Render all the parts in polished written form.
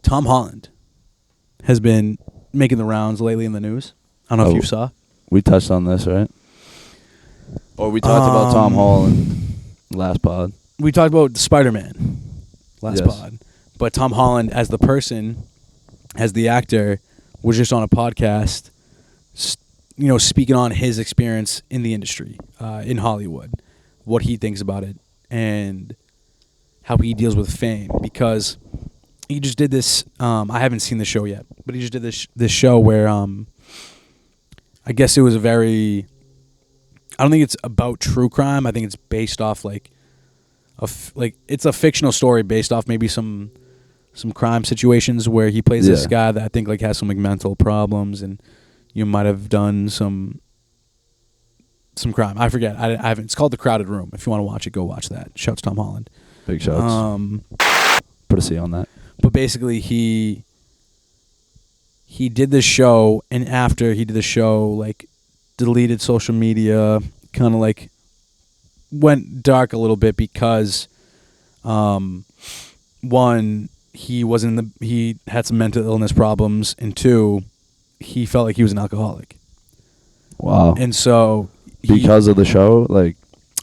Tom Holland has been making the rounds lately in the news. I don't know if you saw. We touched on this, right? Or we talked about Tom Holland last pod. We talked about Spider-Man last Yes. pod. But Tom Holland, as the person, as the actor, was just on a podcast, speaking on his experience in the industry, in Hollywood, what he thinks about it, and how he deals with fame. Because he just did this. I haven't seen the show yet, but he just did this show where I guess it was a very. I don't think it's about true crime. I think it's based off it's a fictional story based off maybe some crime situations where he plays this guy that I think has some mental problems, and you might have done some crime. I forget. I haven't. It's called The Crowded Room. If you want to watch it, go watch that. Shouts Tom Holland. Big shouts. Put a C on that. But basically, he did this show, and after he did the show, deleted social media, kind of went dark a little bit because, one, he had some mental illness problems, and two, he felt like he was an alcoholic. Wow. And so because of the show,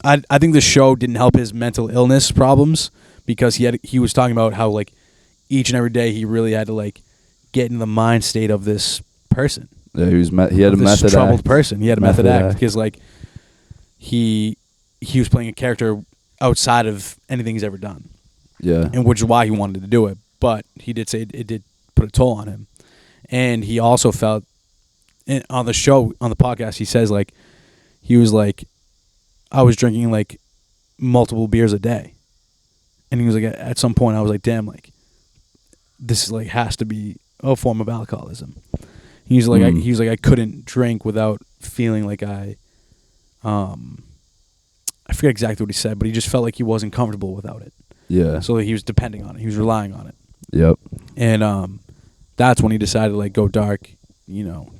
I think the show didn't help his mental illness problems, because he was talking about how each and every day he really had to get in the mind state of this person. Yeah, he had a method troubled act. person. He had a method act because he was playing a character outside of anything he's ever done. Yeah. And which is why he wanted to do it. But he did say it did put a toll on him. And he also felt on the show, on the podcast, he says he was I was drinking multiple beers a day. And he was at some point I was damn, this is has to be a form of alcoholism. He's I couldn't drink without feeling I forget exactly what he said, but he just felt like he wasn't comfortable without it. Yeah. So he was depending on it. He was relying on it. Yep. And that's when he decided to go dark,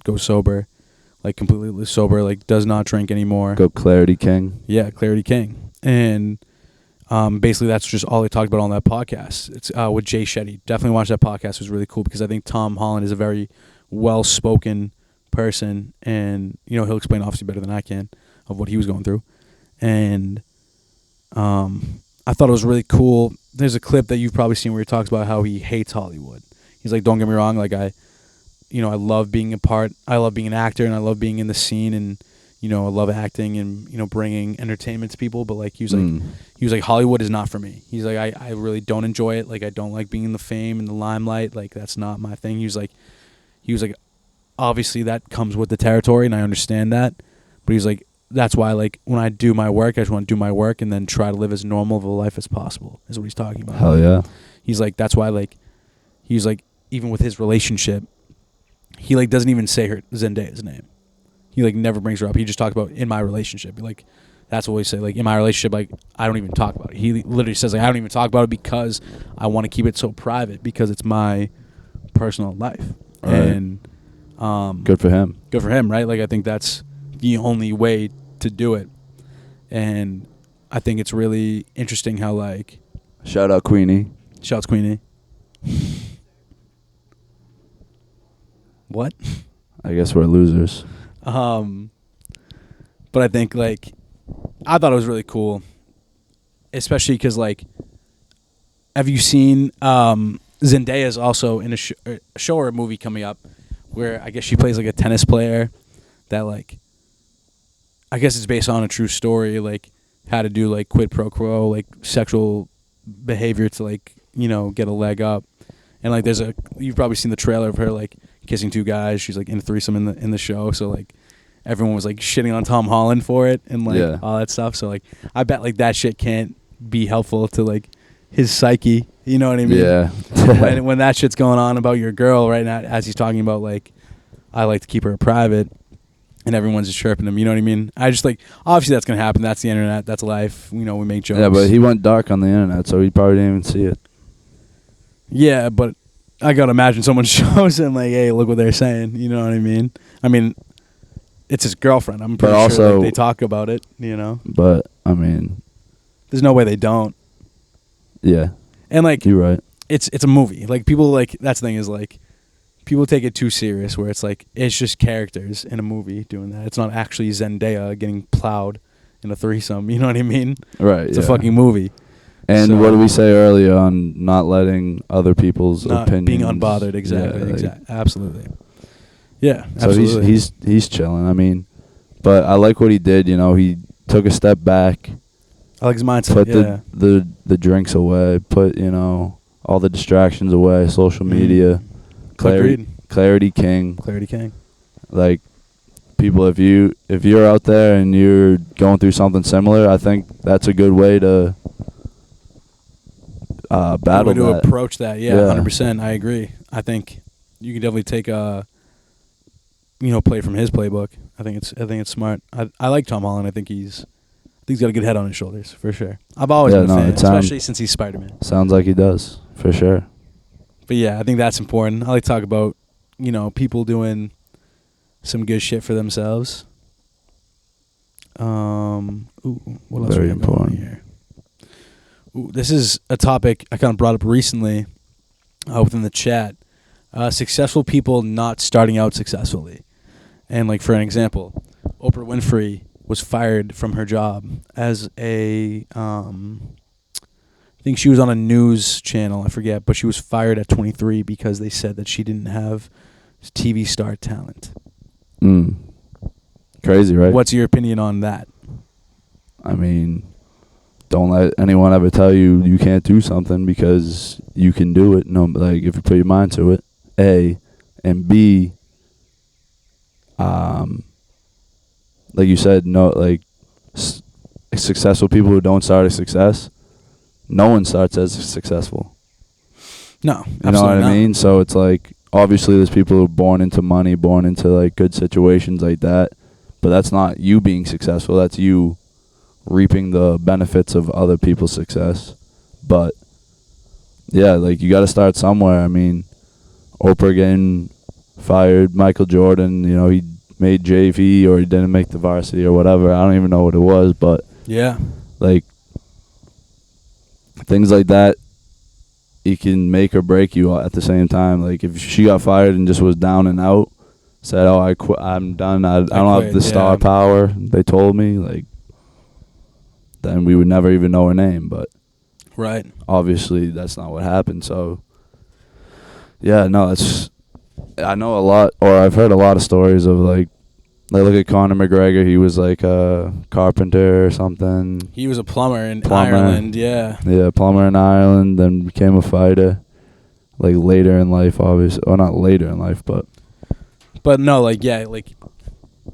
go sober, completely sober, does not drink anymore. Go Clarity King. Yeah, Clarity King. And basically that's just all he talked about on that podcast. It's with Jay Shetty. Definitely watch that podcast. It was really cool because I think Tom Holland is a very well-spoken person, and he'll explain obviously better than I can of what he was going through. And I thought it was really cool. There's a clip that you've probably seen where he talks about how he hates Hollywood. He's don't get me wrong, I love being a part. I love being an actor, and I love being in the scene, and I love acting and bringing entertainment to people. But he was like Hollywood is not for me. He's I really don't enjoy it. I don't like being in the fame and the limelight. That's not my thing. He was like, obviously that comes with the territory, and I understand that. But he's that's why when I do my work, I just want to do my work and then try to live as normal of a life as possible. Is what he's talking about. Hell yeah. He's that's why he's even with his relationship, he doesn't even say her Zendaya's name. He never brings her up. He just talks about in my relationship. That's what we say. In my relationship, I don't even talk about it. He literally says I don't even talk about it because I want to keep it so private because it's my personal life. Right. And good for him. Good for him, right? I think that's the only way to do it. And I think it's really interesting how shout out Queenie. Shouts Queenie. What? I guess we're losers. But I think I thought it was really cool, especially because have you seen Zendaya's also in a show or a movie coming up where I guess she plays a tennis player that I guess it's based on a true story, how to do quid pro quo, sexual behavior to get a leg up. And you've probably seen the trailer of her kissing two guys. She's in a threesome in the show. So everyone was shitting on Tom Holland for it and all that stuff. So I bet that shit can't be helpful to his psyche. You know what I mean? Yeah. when that shit's going on about your girl right now, as he's talking about I like to keep her private, and everyone's just chirping him. You know what I mean? I just obviously that's gonna happen. That's the internet. That's life. We make jokes. Yeah, but he went dark on the internet, so he probably didn't even see it. Yeah, but I gotta imagine someone shows him hey, look what they're saying. You know what I mean? I mean, it's his girlfriend. I'm pretty sure they talk about it. But I mean, there's no way they don't. Yeah. And you're right. it's a movie. Like people like that's the thing is like people take it too serious where it's like it's just characters in a movie doing that. It's not actually Zendaya getting plowed in a threesome. You know what I mean? Right. It's a fucking movie. And So- what did we say earlier on not letting other people's Not opinions being unbothered. Exactly. Yeah, like- Exactly. Absolutely. Yeah. So Absolutely. he's chilling. I mean, but I like what he did. You know, he took a step back, I like his mindset. put Yeah. the drinks away, put all the distractions away, social media, Agreed. clarity king. Clarity King. Like people, if you're out there and you're going through something similar, I think that's a good way to battle Way to that. approach that. Yeah. Yeah. 100%. I agree. I think you can definitely take play from his playbook. I think it's smart. I like Tom Holland. I think he's got a good head on his shoulders for sure. I've always been a fan, especially since he's Spider-Man. Sounds like he does for sure. But yeah, I think that's important. I like to talk about people doing some good shit for themselves. What else Very we got going on important. here? This is a topic I kind of brought up recently within the chat. Successful people not starting out successfully. And like for an example, Oprah Winfrey was fired from her job as I think she was on a news channel, I forget, but she was fired at 23 because they said that she didn't have TV star talent. Crazy, right? What's your opinion on that? I mean, don't let anyone ever tell you you can't do something because you can do it. No, like if you put your mind to it. A, and B, like you said, no, like successful people who don't start a success, no one starts as successful. No, You know what I mean? So it's like obviously there's people who are born into money, born into like good situations like that, but that's not you being successful. That's you reaping the benefits of other people's success. But yeah, like you got to start somewhere. I mean, Oprah getting fired, Michael Jordan, he made JV or he didn't make the varsity or whatever. I don't even know what it was, but Yeah. like things like that, it can make or break you at the same time. Like if she got fired and just was down and out, said, "Oh, I quit. I'm done. I don't have the star power." They told me, like, then we would never even know her name. But Right. obviously, that's not what happened. So, yeah, no, I know a lot, or I've heard a lot of stories of like look at Conor McGregor. He was like a carpenter or something. He was a plumber in Ireland, yeah. Yeah, plumber in Ireland, then became a fighter. Like later in life, obviously, or not later in life, but no, like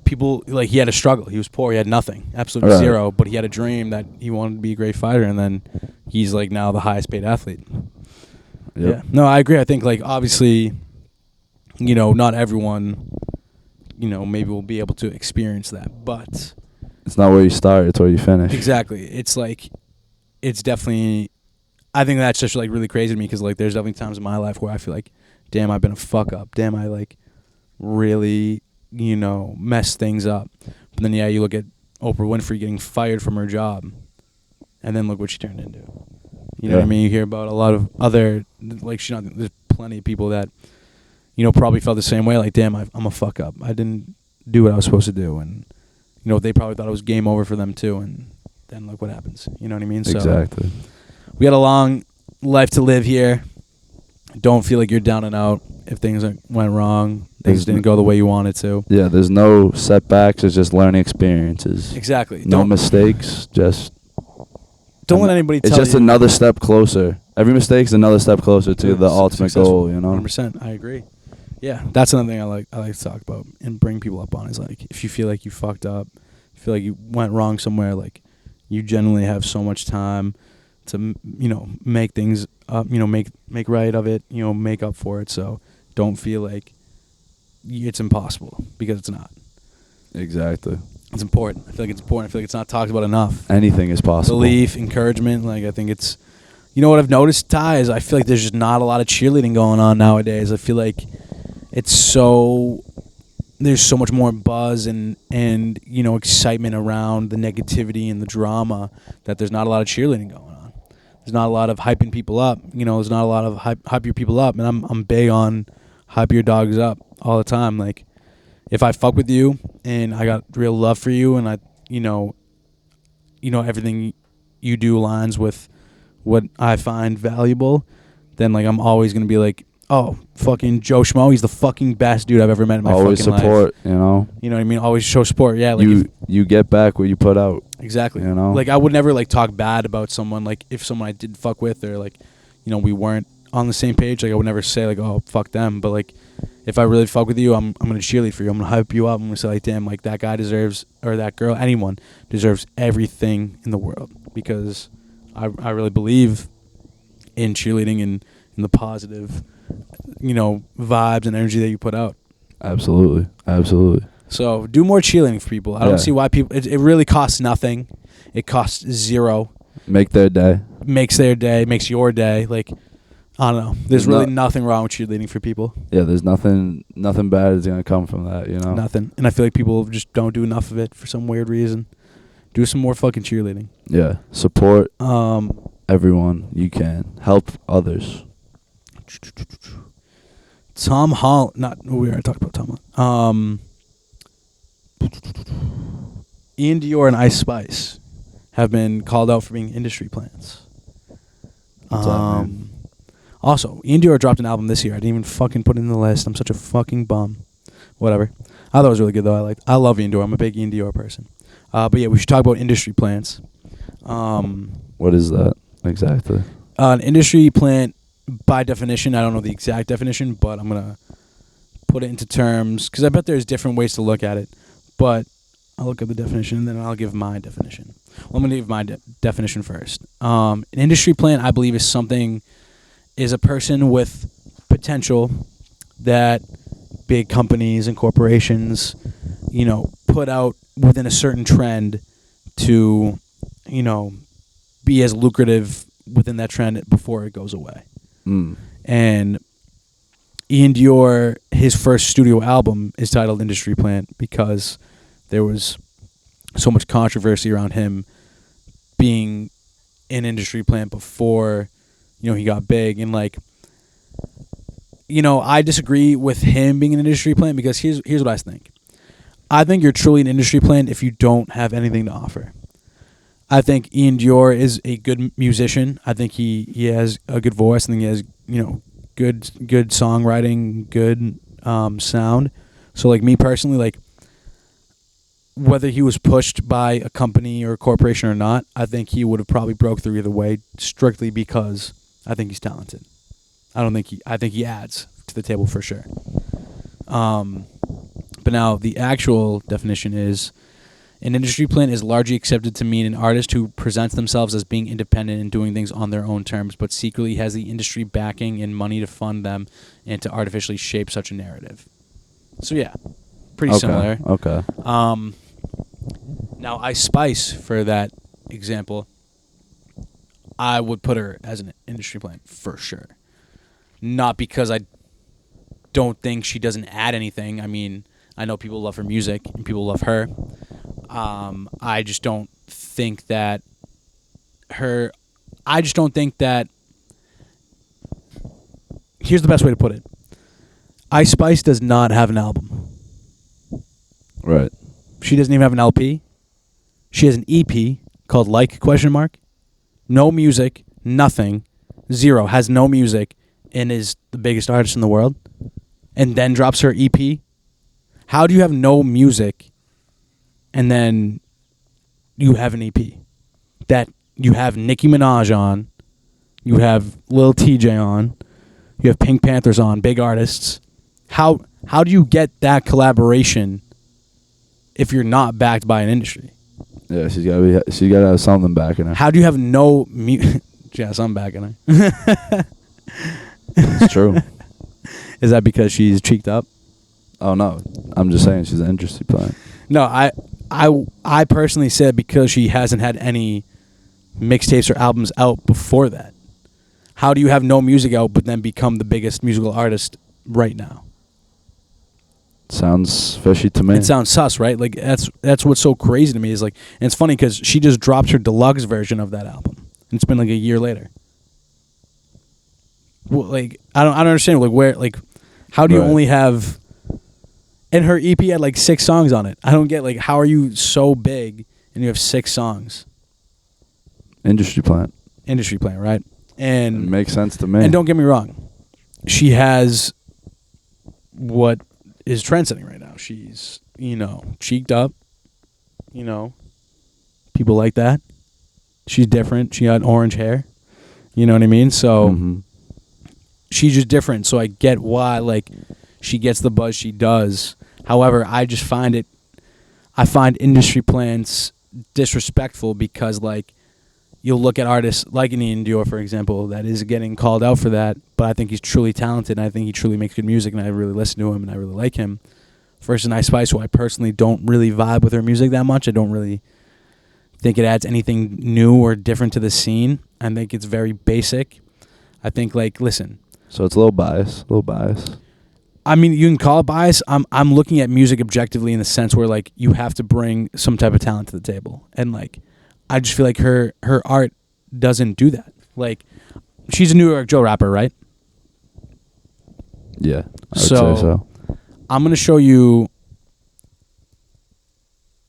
people like he had a struggle. He was poor. He had nothing, absolutely Right. zero. But he had a dream that he wanted to be a great fighter, and then he's like now the highest paid athlete. yep. Yeah, no, I agree. I think like obviously, not everyone, maybe will be able to experience that, but It's not where you start; it's where you finish. exactly, it's like, it's definitely. I think that's just like really crazy to me because like there's definitely times in my life where I feel like, damn, I've been a fuck up. Damn, I like really messed things up. But then you look at Oprah Winfrey getting fired from her job, and then look what she turned into. You know what I Yeah. mean? You hear about a lot of other there's plenty of people that probably felt the same way. Like, damn, I'm a fuck up. I didn't do what I was supposed to do, and they probably thought it was game over for them too. And then look what happens. You know what I mean? So Exactly. we got a long life to live here. Don't feel like you're down and out if things went wrong. Things didn't go the way you wanted to. Yeah, there's no setbacks. It's just learning experiences. Exactly. No mistakes. Just Don't let anybody tell it's you. just another step closer. Every mistake's another step closer to the ultimate successful. goal. 100%. I agree. Yeah, that's another thing I like to talk about and bring people up on is like if you feel like you fucked up, feel like you went wrong somewhere, like you genuinely have so much time to make things up, make right of it, make up for it. So don't feel like it's impossible because it's not. Exactly. It's important. I feel like it's important. I feel like it's not talked about enough. Anything is possible. Belief, encouragement. Like I think it's, what I've noticed, Ty, is I feel like there's just not a lot of cheerleading going on nowadays. I feel like there's so much more buzz and excitement around the negativity and the drama that there's not a lot of cheerleading going on. There's not a lot of hyping people up. There's not a lot of hype your people up, and I'm big on hype your dogs up all the time. Like, if I fuck with you and I got real love for you, and I, everything you do aligns with what I find valuable, then like I'm always gonna be like, oh, fucking Joe Schmo, he's the fucking best dude I've ever met in my always fucking support, life. You know what I mean? Always show support. Yeah, like you get back what you put out. Exactly. Like I would never like talk bad about someone, like if someone I did fuck with, or like, we weren't on the same page. Like I would never say like, oh, fuck them. But like, if I really fuck with you, I'm gonna cheerlead for you. I'm gonna hype you up. I'm gonna say like, damn, like that guy deserves, or that girl, anyone deserves everything in the world, because I really believe in cheerleading and in the positive, vibes and energy that you put out. Absolutely. So do more cheerleading for people. I don't see why people. It really costs nothing. It costs zero. Make their day. Makes their day. Makes your day. Like, I don't know. There's really nothing wrong with cheerleading for people. Yeah, there's nothing bad is gonna come from that. Nothing. And I feel like people just don't do enough of it for some weird reason. Do some more fucking cheerleading. Yeah. Support everyone you can. Help others. Tom Holland. We already talked about Tom Holland. Ian Dior and Ice Spice have been called out for being industry plants. What's that mean? Also, Ian Dior dropped an album this year. I didn't even fucking put it in the list. I'm such a fucking bum. Whatever. I thought it was really good though. I love Ian Dior. I'm a big Ian Dior person. But yeah, we should talk about industry plants. What is that exactly? An industry plant, by definition, I don't know the exact definition, but I'm gonna put it into terms because I bet there's different ways to look at it. But I'll look at the definition and then I'll give my definition. Well, I'm gonna give my definition first. An industry plant, I believe, is a person with potential that big companies and corporations, put out within a certain trend to, be as lucrative within that trend before it goes away. And Ian Dior, his first studio album is titled Industry Plant because there was so much controversy around him being an industry plant before, he got big. And like, I disagree with him being an industry plant because here's what I think. I think you're truly an industry plant if you don't have anything to offer. I think Ian Dior is a good musician. I think he has a good voice. I think he has, good songwriting, good sound. So like me personally, like whether he was pushed by a company or a corporation or not, I think he would have probably broke through either way strictly because I think he's talented. I think he adds to the table for sure. But now the actual definition is an industry plant is largely accepted to mean an artist who presents themselves as being independent and doing things on their own terms, but secretly has the industry backing and money to fund them and to artificially shape such a narrative. So yeah, pretty similar. Okay. Now Ice Spice, for that example, I would put her as an industry plant for sure. Not because I don't think she doesn't add anything. I mean, I know people love her music and people love her. I just don't think that here's the best way to put it. Ice Spice does not have an album. Right. She doesn't even have an LP. She has an EP called Like ? No music, nothing, zero, has no music, and is the biggest artist in the world, and then drops her EP. How do you have no music and then you have an EP that you have Nicki Minaj on, you have Lil TJ on, you have Pink Panthers on, big artists? How do you get that collaboration if you're not backed by an industry? Yeah, she's gotta have something backing her. How do you have no she has something backing her. It's true. Is that because she's cheeked up? Oh no, I'm just saying she's an industry plant. No, I personally said because she hasn't had any mixtapes or albums out before that. How do you have no music out but then become the biggest musical artist right now? Sounds fishy to me. It sounds sus, right? Like that's what's so crazy to me is like, and it's funny because she just dropped her deluxe version of that album. and it's been like a year later. Well, like I don't understand like where like how do you only have, and her EP had like 6 songs on it. I don't get like how are you so big and you have 6 songs? Industry plant, right? And it makes sense to me. And don't get me wrong, she has what is trendsetting right now. She's, cheeked up, people like that. She's different. She got orange hair. You know what I mean? So she's just different. So I get why like she gets the buzz she does. However, I find industry plants disrespectful because like you'll look at artists like Ian Dior, for example, that is getting called out for that, but I think he's truly talented and I think he truly makes good music and I really listen to him and I really like him. Versus Ice Spice, who I personally don't really vibe with her music that much. I don't really think it adds anything new or different to the scene. I think it's very basic. I think like, listen. So it's a little bias. I mean, you can call it bias. I'm looking at music objectively in the sense where like you have to bring some type of talent to the table, and like I just feel like her art doesn't do that. Like she's a New York Joe rapper, right? Yeah, I would say so. I'm gonna show you.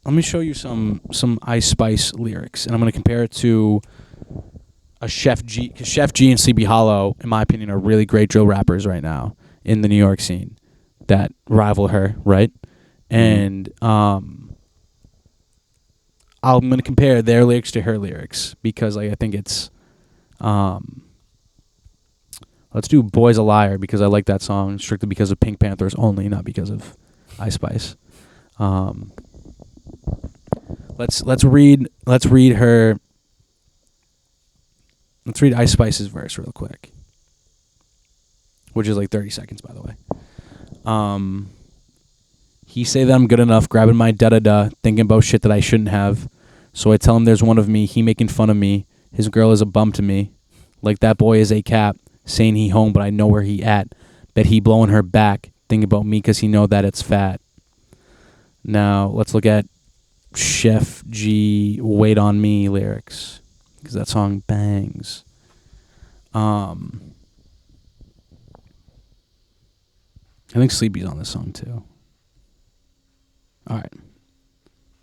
Let me show you some Ice Spice lyrics, and I'm gonna compare it to a Chef G, because Chef G and Sleepy Hollow, in my opinion, are really great drill rappers right now in the New York scene that rival her, right? And I'm going to compare their lyrics to her lyrics because like I think it's let's do Boy's a Liar because I like that song strictly because of Pink Panthers only, not because of Ice Spice. Let's read Ice Spice's verse real quick, which is like 30 seconds, by the way. He say that I'm good enough, grabbing my da-da-da, thinking about shit that I shouldn't have. So I tell him there's one of me, he making fun of me. His girl is a bum to me. Like that boy is a cap, saying he home, but I know where he at. Bet he blowing her back, thinking about me because he know that it's fat. Now, let's look at Chef G, Wait on Me lyrics, because that song bangs. I think Sleepy's on this song too. All right.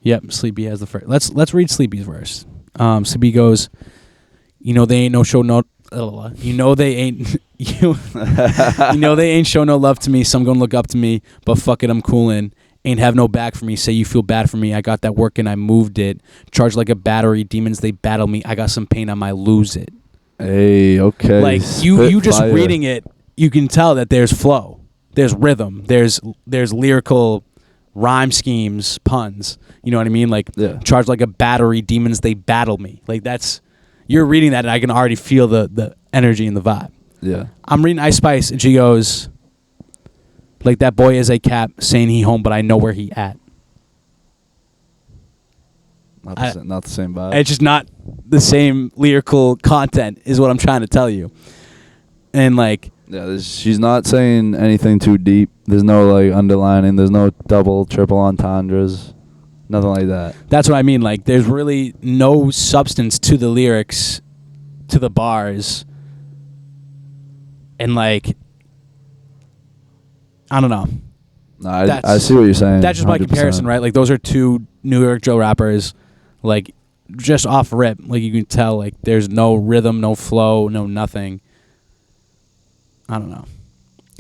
Yep, Sleepy has the first. Let's read Sleepy's verse. Sleepy goes, they ain't no show no. They ain't you they ain't show no love to me. Some gonna look up to me, but fuck it, I'm coolin'. Ain't have no back for me. Say you feel bad for me. I got that work and I moved it. Charged like a battery. Demons they battle me. I got some pain. I might lose it. Hey, okay. Like you just fire. Reading it, you can tell that there's flow, there's rhythm, there's lyrical rhyme schemes, puns. You know what I mean? Like charged like a battery. Demons they battle me. Like that's. You're reading that, and I can already feel the energy and the vibe. Yeah. I'm reading Ice Spice, and she goes, like, that boy is a cap, saying he home, but I know where he at. Not the same vibe. It's just not the same lyrical content, is what I'm trying to tell you. And, like... Yeah, she's not saying anything too deep. There's no, like, underlining. There's no double, triple entendres. Nothing like that. That's what I mean. Like, there's really no substance to the lyrics, to the bars. And, like, I don't know. No, I see what you're saying. That's just 100%. My comparison, right? Like, those are two New York Joe rappers, like, just off rip. Like, you can tell, like, there's no rhythm, no flow, no nothing. I don't know.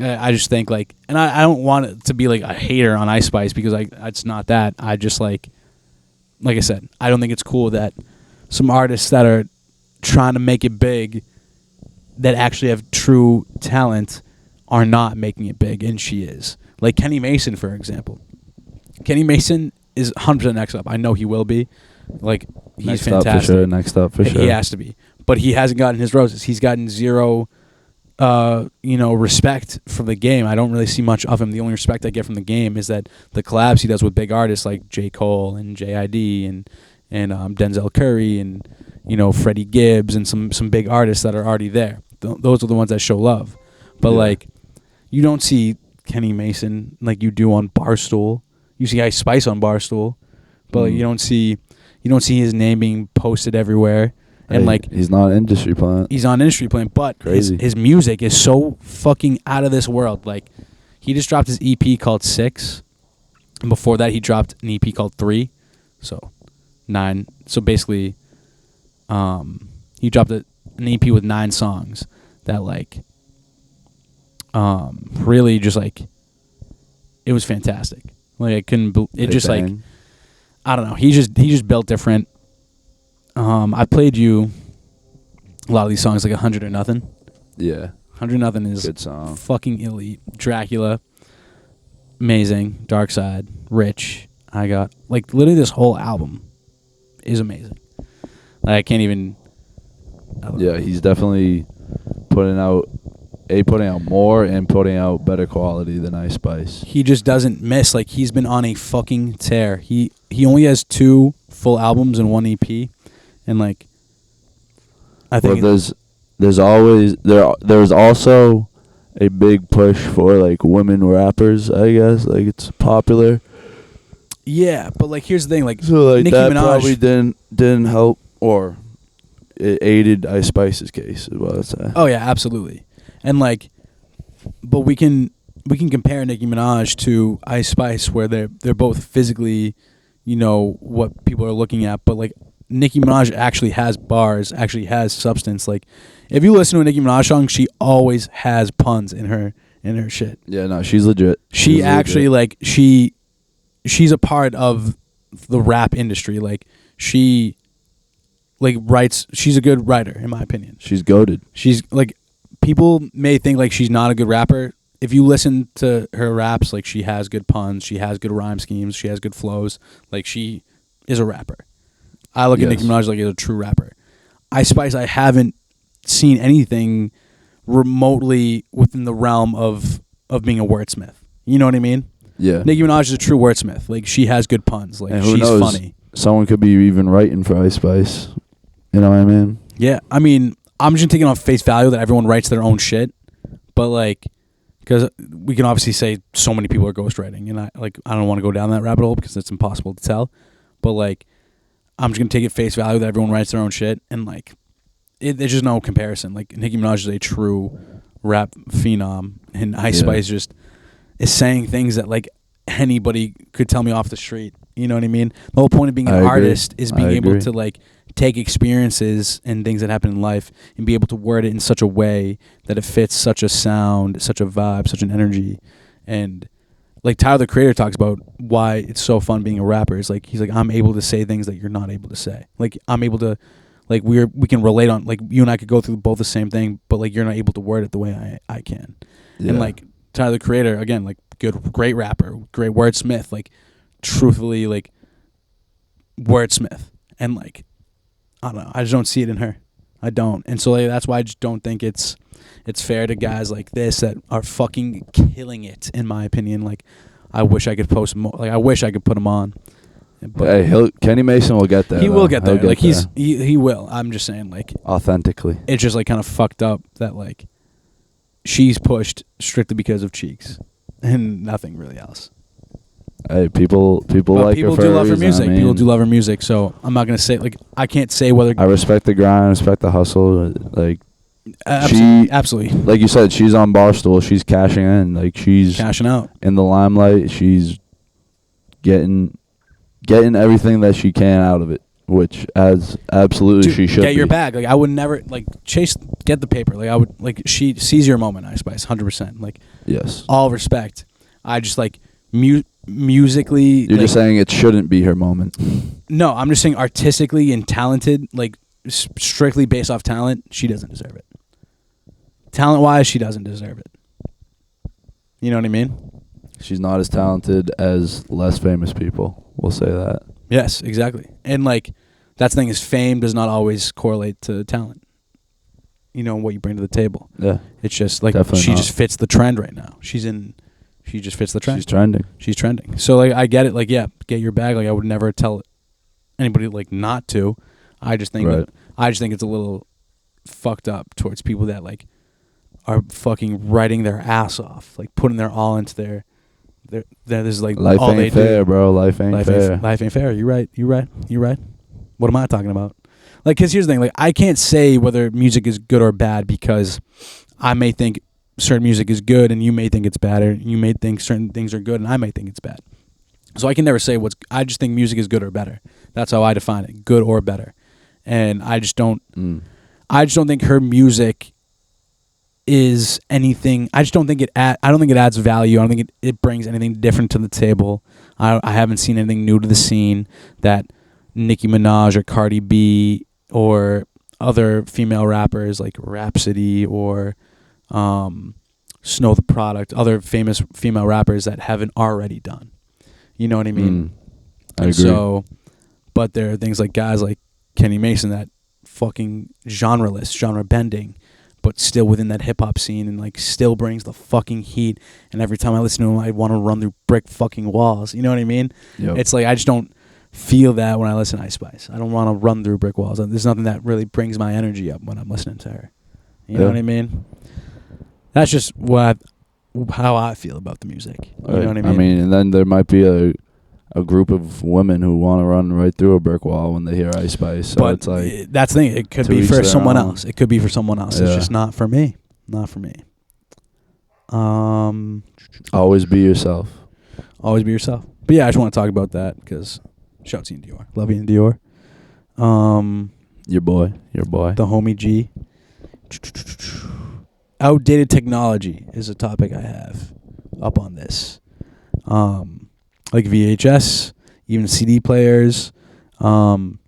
I just think, like, and I don't want it to be, like, a hater on Ice Spice because, like, it's not that. I just, like I said, I don't think it's cool that some artists that are trying to make it big that actually have true talent are not making it big, and she is. Like Kenny Mason, for example. Kenny Mason is 100% next up. I know he will be. Like, he's next fantastic. Next up for sure. He has to be. But he hasn't gotten his roses. He's gotten zero... respect from the game. I don't really see much of him. The only respect I get from the game is that the collabs he does with big artists like J. Cole and J.I.D. and Denzel Curry and Freddie Gibbs and some big artists that are already there. Those are the ones that show love. But like, you don't see Kenny Mason like you do on Barstool. You see Ice Spice on Barstool, but like, you don't see his name being posted everywhere. And like he's not an industry plant. he's on industry plant, but Crazy. his music is so fucking out of this world. Like he just dropped his EP called 6. And before that he dropped an EP called 3. So 9. So basically he dropped an EP with 9 songs that like really just like it was fantastic. Like I couldn't it just like I don't know. He just built different. I played you a lot of these songs like 100 or Nothing. Yeah. 100 Nothing is Good song. fucking elite. Dracula, amazing. Dark Side, Rich. I got like literally this whole album is amazing. Like I can't even. Yeah, he's definitely putting out more and putting out better quality than Ice Spice. He just doesn't miss. Like he's been on a fucking tear. He only has 2 full albums and 1 EP, and like I think there's also a big push for like women rappers. I guess like it's popular. Yeah, but like here's the thing. Like So like Nicki that Minaj probably didn't help, or it aided Ice Spice's case, is what I'd say. Oh yeah, absolutely. And like, but we can compare Nicki Minaj to Ice Spice, where they're both physically, you know, what people are looking at. But like, Nicki Minaj actually has bars, actually has substance. Like, if you listen to a Nicki Minaj song, she always has puns in her shit. Yeah, no, she's legit. She's actually legit. Like she's a part of the rap industry. Like she like writes. She's a good writer, in my opinion. She's goated. She's like. People may think like she's not a good rapper. If you listen to her raps, like she has good puns, she has good rhyme schemes, she has good flows. Like she is a rapper. I look at Nicki Minaj like as a true rapper. Ice Spice, I haven't seen anything remotely within the realm of being a wordsmith. You know what I mean? Yeah. Nicki Minaj is a true wordsmith. Like she has good puns. Like and who she's knows? funny. Someone could be even writing for Ice Spice. You know what I mean? Yeah, I mean, I'm just taking on face value that everyone writes their own shit, but like, because we can obviously say so many people are ghostwriting, and I don't want to go down that rabbit hole because it's impossible to tell, but like, I'm just gonna take it face value that everyone writes their own shit, and like, there's just no comparison. Like Nicki Minaj is a true rap phenom, and Ice Spice just is saying things that like anybody could tell me off the street. You know what I mean? The whole point of being an artist is being able to like take experiences and things that happen in life and be able to word it in such a way that it fits such a sound, such a vibe, such an energy. And like Tyler the Creator talks about why it's so fun being a rapper. It's like he's like, I'm able to say things that you're not able to say. Like I'm able to, like we can relate on, like you and I could go through both the same thing, but like you're not able to word it the way I can. Yeah. And like Tyler the Creator, again, like great rapper, great wordsmith, like truthfully like wordsmith. And like I don't know, I just don't see it in her. I don't. And so like, that's why I just don't think it's fair to guys like this that are fucking killing it, in my opinion. Like I wish I could post more, like I wish I could put him on. But hey, Kenny Mason will get there. He will get there. Like he will. I'm just saying, like authentically. It's just like kind of fucked up that like she's pushed strictly because of Cheeks and nothing really else. Hey, people like people her for do love her reason. music. I mean, People do love her music. So I'm not gonna say like I can't say whether I respect the grind, I respect the hustle. Like absolutely. Like you said, she's on Barstool. She's cashing in. Like she's cashing out in the limelight. She's getting everything that she can out of it, which as absolutely Dude, she should. Get your bag. Like I would never like chase. Get the paper. Like I would like she seize your moment. Ice Spice, 100%. Like yes, all respect. I just like musically. You're just saying it shouldn't be her moment. No, I'm just saying artistically and talented. Like strictly based off talent, she doesn't deserve it. Talent wise, she doesn't deserve it. You know what I mean? She's not as talented as less famous people. We'll say that. Yes, exactly. And like that's the thing is fame does not always correlate to talent. You know what you bring to the table. Yeah. It's just like definitely she not. just fits the trend right now. She just fits the trend. She's trending. So like I get it. Like yeah, get your bag. Like I would never tell anybody like not to. I just think it's a little fucked up towards people that like are fucking writing their ass off, like putting their all into their there's like life all ain't they fair, do. bro. Life ain't fair. Life ain't fair. You're right. What am I talking about? Like, because here's the thing, like, I can't say whether music is good or bad because I may think certain music is good and you may think it's bad, or you may think certain things are good and I may think it's bad. So I can never say I just think music is good or better. That's how I define it, good or better. And I just don't think her music is anything. I just don't think I don't think it adds value. I don't think it brings anything different to the table. I haven't seen anything new to the scene that Nicki Minaj or Cardi B or other female rappers like Rhapsody or Snow the Product, other famous female rappers that haven't already done. You know what I mean? I agree. So, but there are things like guys like Kenny Mason that fucking genre-less, genre bending, but still within that hip hop scene and like still brings the fucking heat. And every time I listen to him, I want to run through brick fucking walls. You know what I mean? Yep. It's like I just don't feel that when I listen to Ice Spice. I don't want to run through brick walls. There's nothing that really brings my energy up when I'm listening to her. You know what I mean? That's just how I feel about the music. You know what I mean? And then there might be a group of women who want to run right through a brick wall when they hear Ice Spice. So but it's like that's the thing. It could be for someone else. It could be for someone else. Yeah. It's just not for me. Not for me. Always be yourself. Always be yourself. But yeah, I just want to talk about that because shouts Ian Dior. Love Ian Dior. Your boy. The homie G. Outdated technology is a topic I have up on this. Like VHS, even CD players. What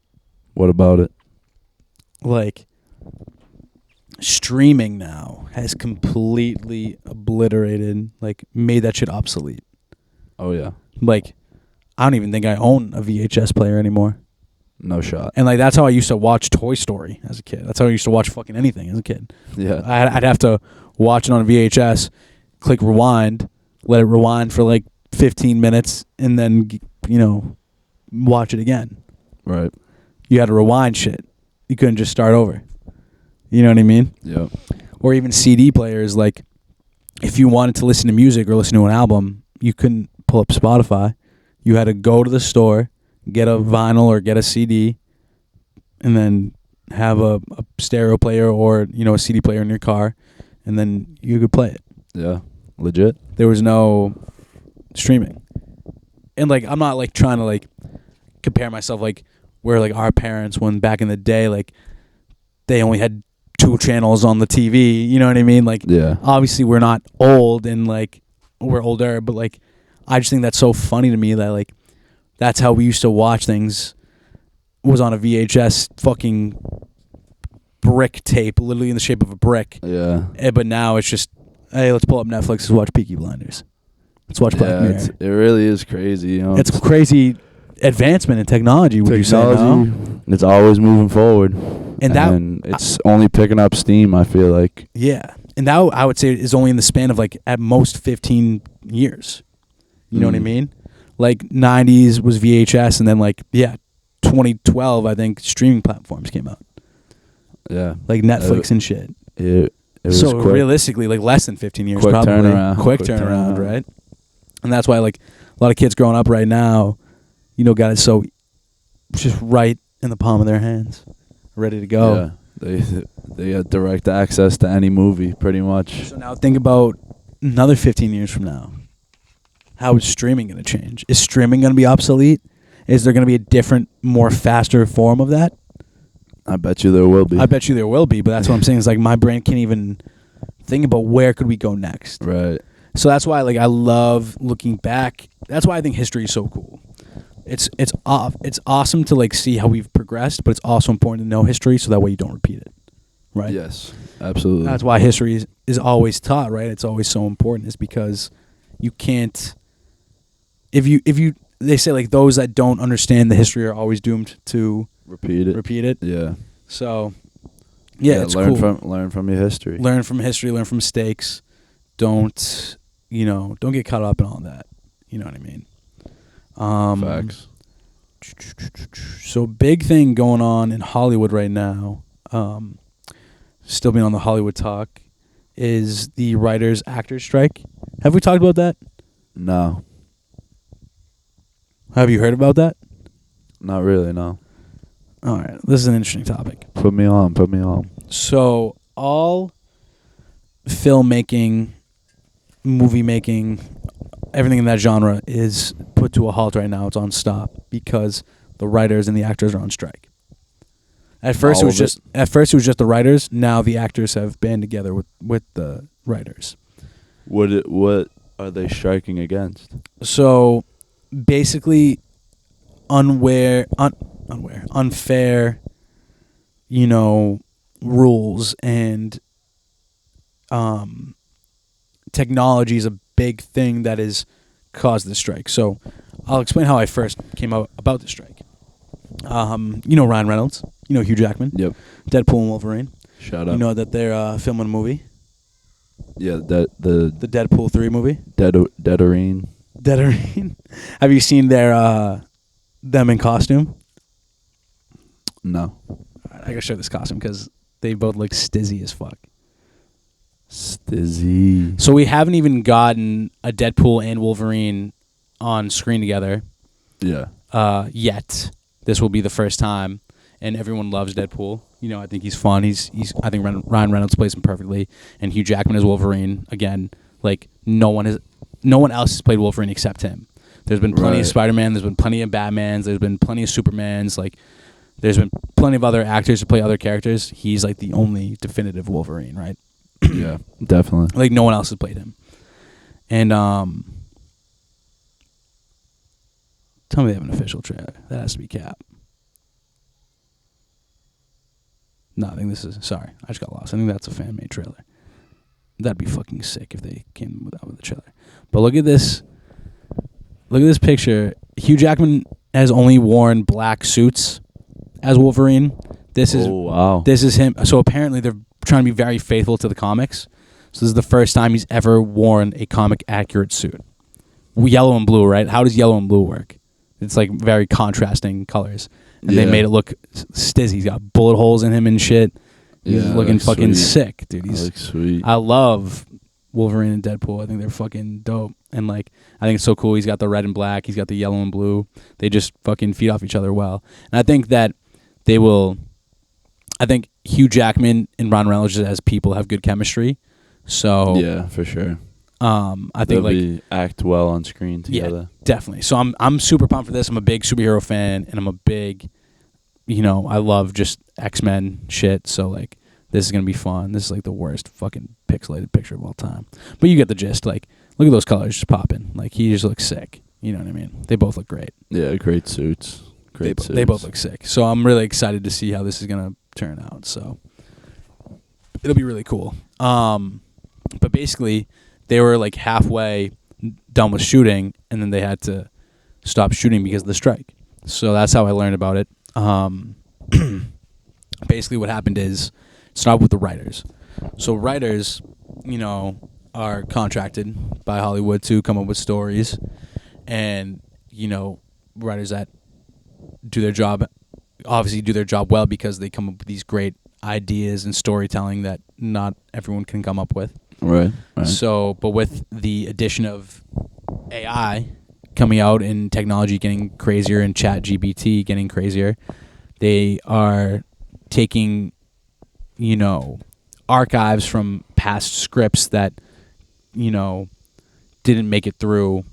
about it? Like streaming now has completely obliterated, like made that shit obsolete. Oh yeah. Like I don't even think I own a VHS player anymore. No shot. And like that's how I used to watch Toy Story as a kid. That's how I used to watch fucking anything as a kid. Yeah. I'd have to watch it on VHS, click rewind, let it rewind for like 15 minutes, and then watch it again. Right. You had to rewind shit. You couldn't just start over. You know what I mean? Yeah. Or even CD players. Like if you wanted to listen to music or listen to an album, you couldn't pull up Spotify. You had to go to the store, get a vinyl or get a CD, and then have a stereo player or a CD player in your car, and then you could play it. Yeah. Legit. There was no streaming. And like I'm not like trying to like compare myself like where like our parents, when back in the day, like they only had 2 channels on the TV, you know what I mean? Like Yeah. obviously we're not old and like we're older, but like I just think that's so funny to me that like that's how we used to watch things, was on a VHS fucking brick tape, literally in the shape of a brick. Yeah. But now it's just, hey, let's pull up Netflix, let's watch Peaky Blinders. Let's watch Black Mirror. It really is crazy. It's crazy advancement in technology, would you say? No? It's always moving forward. And it's only picking up steam, I feel like. Yeah. And that, I would say, is only in the span of like at most 15 years. You know what I mean? Like 90s was VHS, and then like 2012 I think streaming platforms came out. Yeah. Like Netflix and shit. It was so quick. realistically, like less than 15 years, Quick probably. turnaround. Quick turnaround, right? And that's why like a lot of kids growing up right now, got it so just right in the palm of their hands, ready to go. Yeah. They got direct access to any movie, pretty much. So now think about another 15 years from now. How is streaming going to change? Is streaming going to be obsolete? Is there going to be a different, more faster form of that? I bet you there will be. I bet you there will be, but that's what I'm saying is like my brain can't even think about where could we go next. Right. So that's why like I love looking back. That's why I think history is so cool. It's awesome to like see how we've progressed, but it's also important to know history so that way you don't repeat it. Right? Yes. Absolutely. That's why history is always taught, right? It's always so important, is because you can't, if you they say like those that don't understand the history are always doomed to repeat it. Yeah. So it's learn cool. Learn from your history. Learn from history, learn from mistakes. Don't get caught up in all that. You know what I mean? Facts. So big thing going on in Hollywood right now, still being on the Hollywood talk, is the writers actors strike. Have we talked about that? No. Have you heard about that? Not really, no. All right, this is an interesting topic. Put me on. Put me on. So all filmmaking, movie making, everything in that genre is put to a halt right now. It's on stop because the writers and the actors are on strike. At first All it was of it? just the writers. Now the actors have band together with the writers. What are they striking against? So basically unfair, rules and technology is a big thing that has caused the strike. So I'll explain how I first came out about the strike. Ryan Reynolds, Hugh Jackman, Yep. Deadpool and Wolverine. Shout You out. know that they're filming a movie, Yeah, the the Deadpool 3 movie. Deaderine. Deaderine. Have you seen them in costume? No. I gotta show this costume because they both look stizzy as fuck. Stizzy. So we haven't even gotten a Deadpool and Wolverine on screen together Yeah. yet. This will be the first time, and everyone loves Deadpool. I think he's fun. I think Ryan Reynolds plays him perfectly, and Hugh Jackman is Wolverine again. Like no one else has played Wolverine except him. There's been plenty of Right. Spider-Man. There's been plenty of Batmans. There's been plenty of Supermans. Like there's been plenty of other actors to play other characters. He's like the only definitive Wolverine, right? Yeah, definitely. Like no one else has played him. And tell me they have an official trailer. That has to be cap. No, I think this is... Sorry, I just got lost. I think that's a fan-made trailer. That'd be fucking sick if they came with a trailer. But look at this. Look at this picture. Hugh Jackman has only worn black suits as Wolverine. This is wow. This is him. So apparently they're trying to be very faithful to the comics. So this is the first time he's ever worn a comic-accurate suit. Yellow and blue, right? How does yellow and blue work? It's like very contrasting colors. And they made it look stizzy. He's got bullet holes in him and shit. He's looking fucking sick, dude. That looks sweet. I love Wolverine and Deadpool. I think they're fucking dope. And I think it's so cool. He's got the red and black. He's got the yellow and blue. They just fucking feed off each other well. And I think that they will... I think Hugh Jackman and Ron Reynolds as people have good chemistry. So... Yeah, for sure. I think They'll act well on screen together. Yeah, definitely. So I'm super pumped for this. I'm a big superhero fan, and I'm a big, I love just X-Men shit. So this is gonna be fun. This is the worst fucking pixelated picture of all time. But you get the gist. Look at those colors just popping. He just looks sick. You know what I mean? They both look great. Yeah, great suits. They both look sick. So I'm really excited to see how this is gonna turn out. So it'll be really cool. But basically, they were halfway done with shooting, and then they had to stop shooting because of the strike. So that's how I learned about it. Basically, what happened is it started with the writers. So writers, are contracted by Hollywood to come up with stories, and writers that do their job well because they come up with these great ideas and storytelling that not everyone can come up with. Right. So, but with the addition of AI coming out and technology getting crazier and ChatGPT getting crazier, they are taking, archives from past scripts that, didn't make it through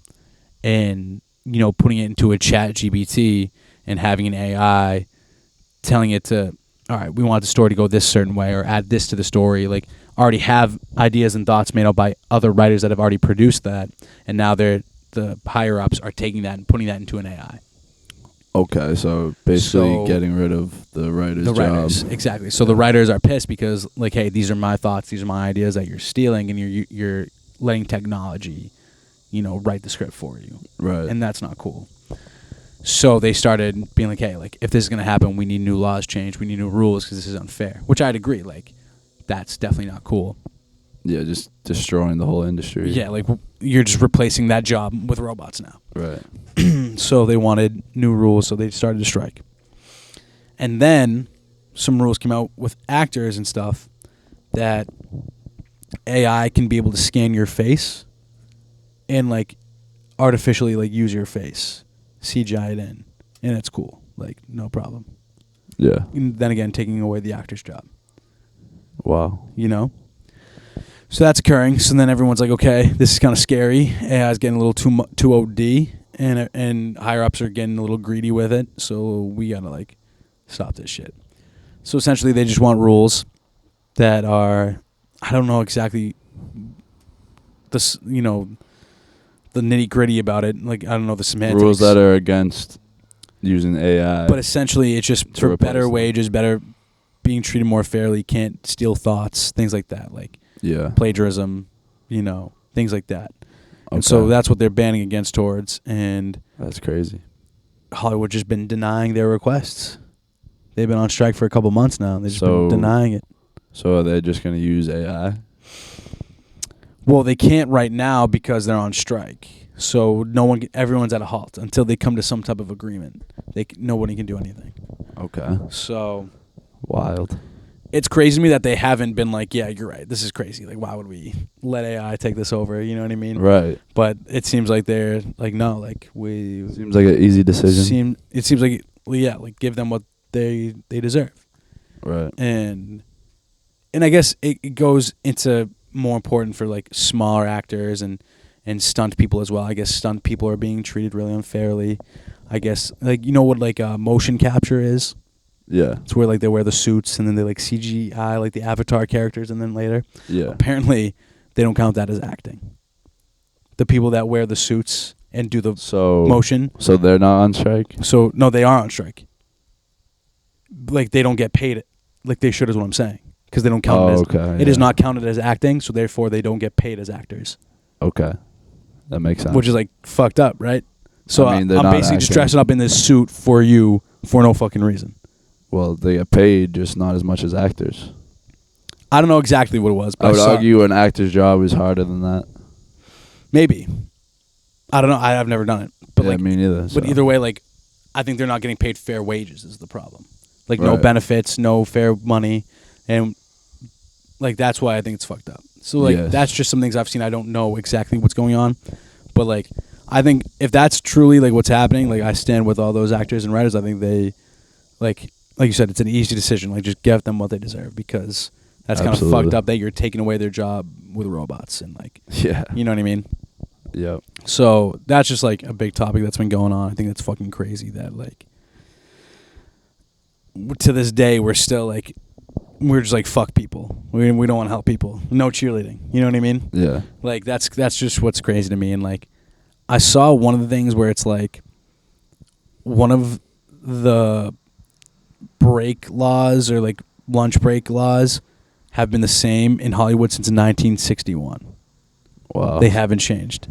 and, putting it into a ChatGPT and having an AI telling it to, all right, we want the story to go this certain way or add this to the story. Already have ideas and thoughts made out by other writers that have already produced that, and now the higher ups are taking that and putting that into an AI. Okay, so basically getting rid of the writer's job. Exactly. So the writers are pissed because hey, these are my thoughts, these are my ideas that you're stealing, and you're letting technology, write the script for you. Right. And that's not cool. So they started being hey, if this is gonna happen, we need new laws changed, we need new rules because this is unfair. Which I'd agree. That's definitely not cool. Yeah, just destroying the whole industry. Yeah, you're just replacing that job with robots now. Right. So they wanted new rules, so they started to strike. And then some rules came out with actors and stuff that AI can be able to scan your face and artificially use your face, CGI it in, and it's cool. No problem. Yeah. And then again, taking away the actor's job. Wow. You know? So that's occurring. So then everyone's like, okay, this is kind of scary. AI is getting a little too OD, and higher ups are getting a little greedy with it. So we gotta like stop this shit. So essentially, they just want rules that are, I don't know exactly this, the nitty gritty about it. Like, I don't know the semantics. Rules that are against using AI. But essentially, it's just for better them. wages, better being treated more fairly, can't steal thoughts, things like that. Like plagiarism, things like that. Okay. And so that's what they're banning against towards. And that's crazy. Hollywood just been denying their requests. They've been on strike for a couple months now. They've just been denying it. So are they just going to use AI? Well, they can't right now because they're on strike. So everyone's at a halt until they come to some type of agreement. Nobody can do anything. Okay. So wild. It's crazy to me that they haven't been like, yeah, you're right. This is crazy. Like, why would we let AI take this over? You know what I mean? Right. But it seems like they're like, no, like we. Seems like an easy decision. It seems like, like give them what they deserve. Right. And I guess it goes into more important for like smaller actors and stunt people as well. I guess stunt people are being treated really unfairly. I guess like what like motion capture is. Yeah. It's where like they wear the suits and then they like CGI like the Avatar characters and then later. Yeah. Apparently they don't count that as acting. The people that wear the suits and do the motion. So they're not on strike? So no, they are on strike. Like they don't get paid like they should is what I'm saying. Because they don't count it as okay, it is not counted as acting, so therefore they don't get paid as actors. Okay. That makes sense. Which is like fucked up, right? So I'm basically acting. just dressing up in this suit for you for no fucking reason. Well, they get paid just not as much as actors. I don't know exactly what it was, but I would argue an actor's job is harder than that. Maybe. I don't know. I've never done it. But yeah, me neither. But either way, like, I think they're not getting paid fair wages is the problem. Like, no benefits, no fair money, and like that's why I think it's fucked up. So like that's just some things I've seen. I don't know exactly what's going on, but like I think if that's truly like what's happening, like I stand with all those actors and writers. I think they like you said, it's an easy decision. Like just give them what they deserve because that's kind of fucked up that you're taking away their job with robots and like you know what I mean? Yeah. So that's just like a big topic that's been going on. I think that's fucking crazy that like to this day we're still like we're just like fuck people. We don't want to help people. No cheerleading. You know what I mean? Yeah. Like that's just what's crazy to me. And like I saw one of the things where it's like one of the break laws or like lunch break laws have been the same in Hollywood since 1961. Wow. They haven't changed.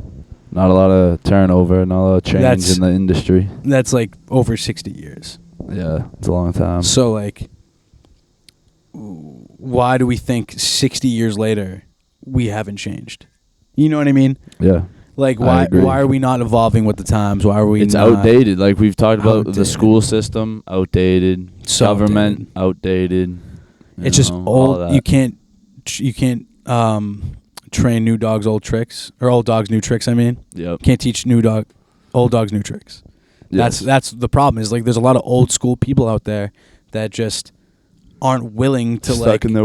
Not a lot of turnover, not a lot of change in the industry. That's like over 60 years. Yeah, it's a long time. So like why do we think 60 years later we haven't changed? You know what I mean? Yeah. Like why are we not evolving with the times? Why are we It's not outdated. Like we've talked about the school system, outdated. So government, outdated. It's just old. You can't train new dogs old tricks or old dogs new tricks, I mean. Yep. Can't teach old dogs new tricks. Yes. That's the problem is like there's a lot of old school people out there that just aren't willing to stuck in their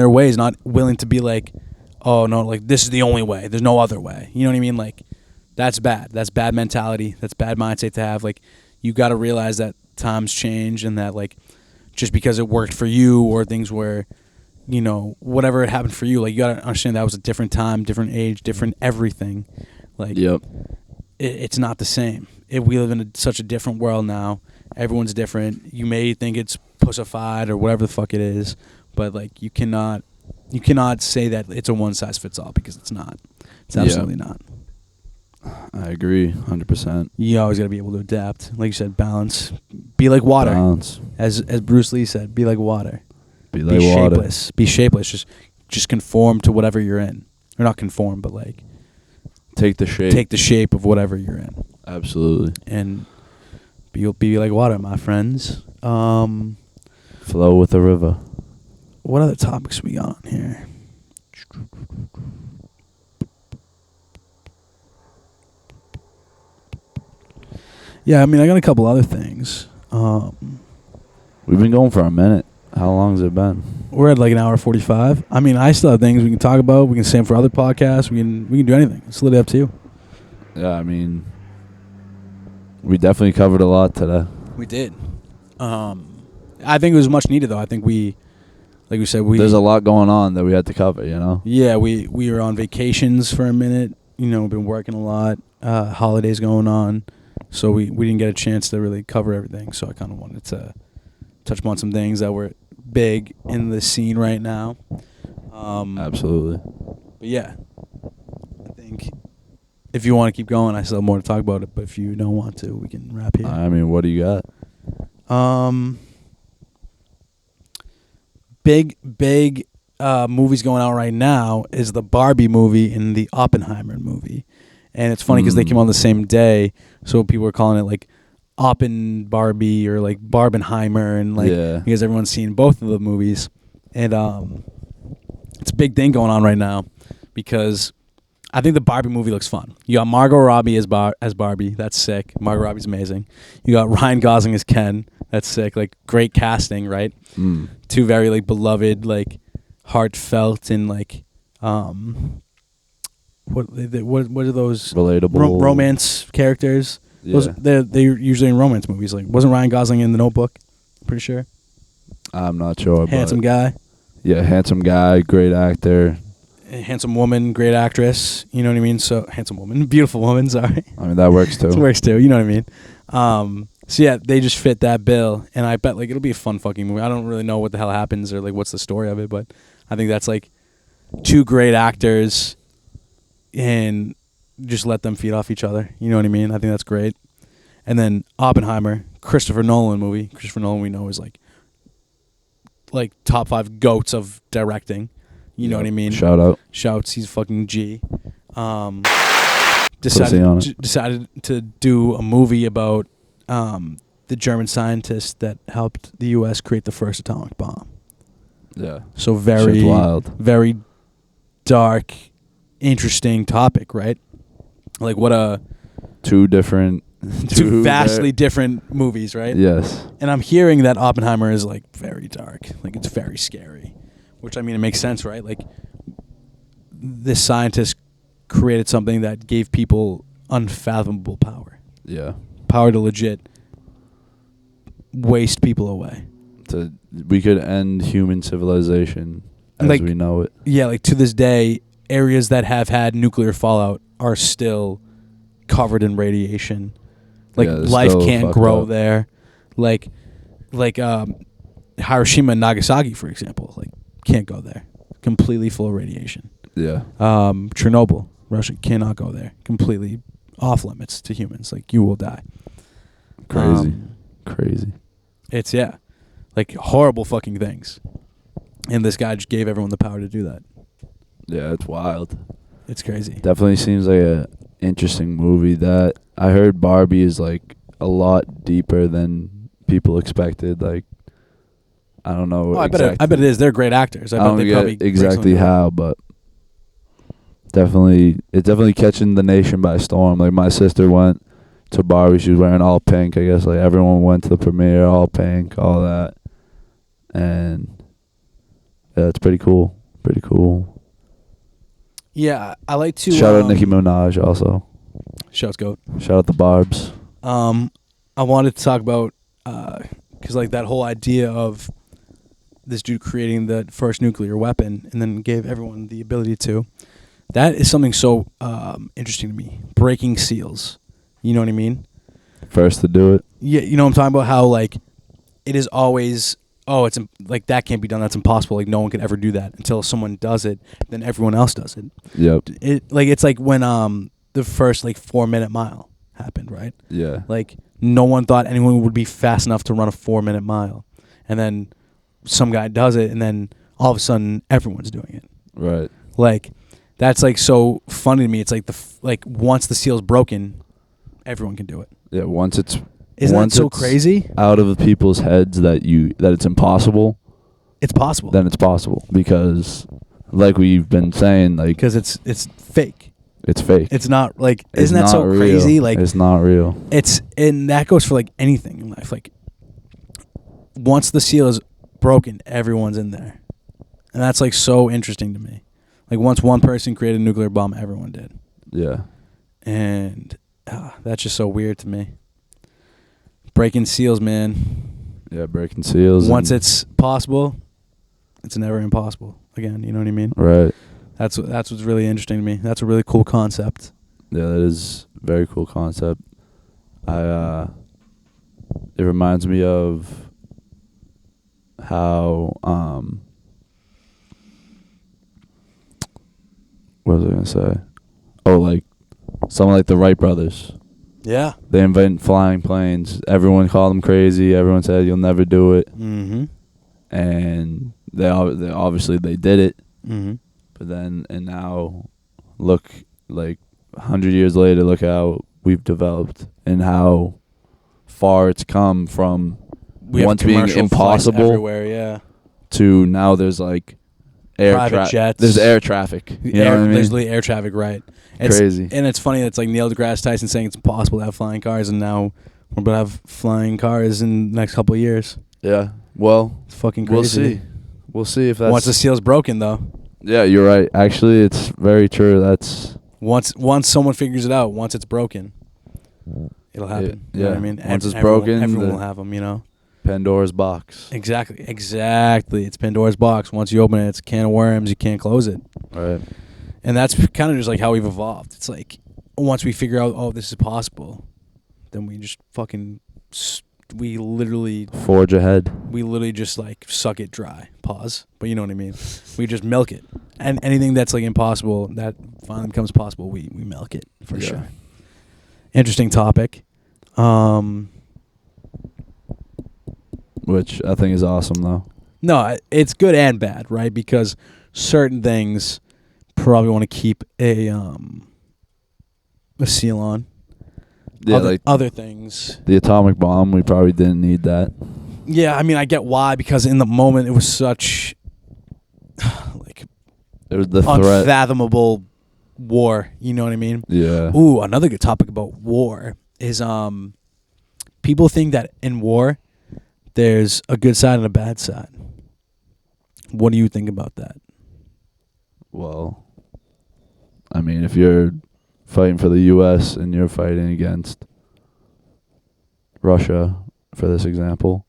ways, not willing to be like, oh no, like this is the only way. There's no other way. You know what I mean? Like that's bad. That's bad mentality. That's bad mindset to have. Like you got to realize that times change and that like just because it worked for you or things where, whatever had happened for you, like you got to understand that was a different time, different age, different everything. Like it's not the same. We live in such a different world now. Everyone's different. You may think it's pussified or whatever the fuck it is, but like you cannot say that it's a one size fits all because it's not. It's absolutely not. I agree 100%. You always got to be able to adapt. Like you said, balance. Be like water. Balance. As Bruce Lee said, be like water. Be like water. Shapeless. Be shapeless. Just conform to whatever you're in. Or not conform, but like take the shape. Take the shape of whatever you're in. Absolutely. And be like water, my friends. Flow with the river. What other topics we got on here? Yeah, I mean, I got a couple other things. We We've been going for a minute. How long has it been? We're at like an hour 45. I mean, I still have things we can talk about. We can save for other podcasts. We can do anything. It's literally up to you. Yeah, I mean, we definitely covered a lot today. We did. I think it was much needed, though. I think we, like we said, there's a lot going on that we had to cover, you know? Yeah, we were on vacations for a minute. You know, we've been working a lot. Holidays going on. So we didn't get a chance to really cover everything. So I kind of wanted to touch upon some things that were big in the scene right now. Absolutely. But yeah, I think if you want to keep going, I still have more to talk about it. But if you don't want to, we can wrap here. I mean, what do you got? Big movies going out right now is the Barbie movie and the Oppenheimer movie. And it's funny because they came on the same day, so people were calling it like Oppen Barbie or like Barbenheimer, and like because everyone's seen both of the movies. And it's a big thing going on right now because I think the Barbie movie looks fun. You got Margot Robbie as Barbie. That's sick. Margot Robbie's amazing. You got Ryan Gosling as Ken. That's sick. Like, great casting, right? Two very like beloved, like heartfelt, and like what are those relatable romance characters? Yeah. They're usually in romance movies. Like, wasn't Ryan Gosling in The Notebook? Pretty sure. I'm not sure. Handsome guy. Yeah, handsome guy, great actor. Handsome woman, great actress. You know what I mean? So, handsome woman, beautiful woman. Sorry. I mean, that works too. It works too. You know what I mean? So yeah, they just fit that bill, and I bet like it'll be a fun fucking movie. I don't really know what the hell happens or like what's the story of it, but I think that's like two great actors, and just let them feed off each other. You know what I mean? I think that's great. And then Oppenheimer, Christopher Nolan movie. Christopher Nolan we know is like top 5 goats of directing. You know what I mean? Shouts. He's fucking G. Decided to do a movie about the German scientist that helped the U.S. create the first atomic bomb. Yeah. So very wild. Very dark, interesting topic, right? Like what a two vastly different movies, right? Yes. And I'm hearing that Oppenheimer is like very dark, like it's very scary, which I mean it makes sense, right? Like this scientist created something that gave people unfathomable power. Yeah. Power to legit waste people away. We could end human civilization as like, we know it. Yeah, like to this day, areas that have had nuclear fallout are still covered in radiation. Like life can't grow there. Like Hiroshima and Nagasaki, for example, like can't go there. Completely full of radiation. Yeah. Chernobyl, Russia cannot go there. Completely off limits to humans. Like you will die. Crazy. It's like horrible fucking things. And this guy just gave everyone the power to do that. Yeah, it's wild. It's crazy. Definitely seems like a interesting movie. That I heard Barbie is like a lot deeper than people expected. Like I don't know. I bet it is. They're great actors. I don't get exactly how, but it's definitely catching the nation by storm. Like my sister went to Barbie. She was wearing all pink. I guess like everyone went to the premiere, all pink, all that, and yeah, it's pretty cool. Pretty cool. Yeah, I like to shout out Nicki Minaj also. Shouts goat. Shout out the Barbs. I wanted to talk about because like that whole idea of this dude creating the first nuclear weapon and then gave everyone the ability to. That is something so interesting to me. Breaking seals. You know what I mean? First to do it. Yeah, you know what I'm talking about? How like it is always, it's like that can't be done. That's impossible. Like no one could ever do that until someone does it. Then everyone else does it. Yep. It's like when the first like 4-minute mile happened, right? Yeah. Like no one thought anyone would be fast enough to run a 4-minute mile, and then some guy does it, and then all of a sudden everyone's doing it. Right. Like that's like so funny to me. It's like once the seal's broken, everyone can do it. Yeah. Once it's isn't that so crazy? Out of people's heads that it's impossible. It's possible. Then it's possible because, like we've been saying, like because it's fake. It's fake. It's not like isn't that so crazy? Like it's not real. And that goes for like anything in life. Like once the seal is broken, everyone's in there. And that's like so interesting to me. Like once one person created a nuclear bomb, everyone did. Yeah. And that's just so weird to me. Breaking seals, man. Yeah, breaking seals. Once it's possible, it's never impossible again. You know what I mean? Right. That's what's really interesting to me. That's a really cool concept. Yeah, that is a very cool concept. It reminds me of how what was I gonna say? Oh, like something like the Wright brothers. Yeah. They invented flying planes. Everyone called them crazy. Everyone said you'll never do it. Mm-hmm. And they obviously they did it. Mm-hmm. But then and now, look, like 100 years later, look how we've developed and how far it's come from once being impossible everywhere. Yeah. to now there's like Private jets. There's air traffic. You know what I mean? There's the air traffic, right? Crazy. And it's funny. It's like Neil deGrasse Tyson saying it's impossible to have flying cars, and now we're about to have flying cars in the next couple of years. Yeah. Well, It's fucking crazy. We'll see if that's... Once the seal's broken, though. Yeah, you're right. Actually, it's very true. That's... Once someone figures it out, once it's broken, it'll happen. You know what I mean? Once it's broken, everyone will have them, you know? Pandora's box. Exactly. It's Pandora's box. Once you open it, it's a can of worms. You can't close it. Right. And that's kind of just like how we've evolved. It's like once we figure out, oh, this is possible, then we just we literally forge ahead. We literally just like suck it dry. Pause. But you know what I mean? We just milk it. And anything that's like impossible that finally becomes possible, we milk it for sure. Interesting topic. Which I think is awesome, though. No, it's good and bad, right? Because certain things probably want to keep a seal on. Yeah, like other things. The atomic bomb, we probably didn't need that. Yeah, I mean, I get why, because in the moment it was such like it was the threat. Unfathomable war. You know what I mean? Yeah. Ooh, another good topic about war is people think that in war there's a good side and a bad side. What do you think about that? Well, I mean, if you're fighting for the U.S. and you're fighting against Russia, for this example,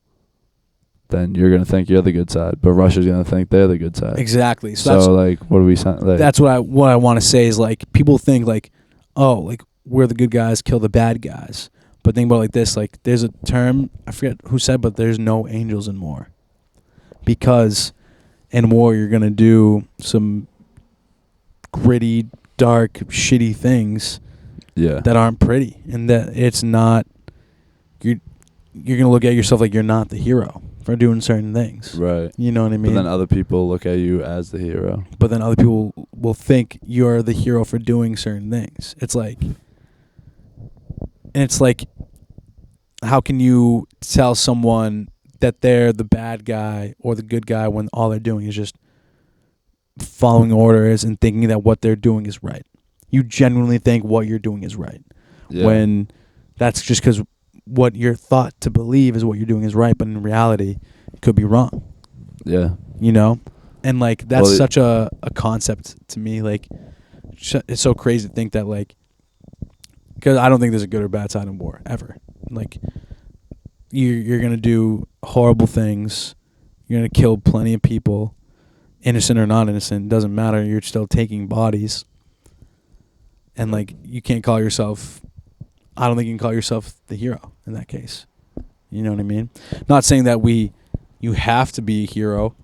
then you're going to think you're the good side, but Russia's going to think they're the good side. Exactly. So like, what do we sound like? That's what I want to say is, like, people think like, oh, like we're the good guys, kill the bad guys. But think about it like this, like there's a term, I forget who said, but there's no angels in war. Because in war you're going to do some gritty, dark, shitty things that aren't pretty, and that it's not, you're going to look at yourself like you're not the hero for doing certain things. Right. You know what I mean? But then other people look at you as the hero. But then other people will think you're the hero for doing certain things. It's like, how can you tell someone that they're the bad guy or the good guy when all they're doing is just following orders and thinking that what they're doing is right? You genuinely think what you're doing is right. Yeah. When that's just because what you're thought to believe is what you're doing is right, but in reality, it could be wrong. Yeah. You know? And, like, that's such a concept to me. Like, it's so crazy to think that, like, because I don't think there's a good or bad side in war, ever. Like, you're going to do horrible things. You're going to kill plenty of people. Innocent or not innocent, doesn't matter. You're still taking bodies. And, like, you can't call yourself... I don't think you can call yourself the hero in that case. You know what I mean? Not saying that you have to be a hero,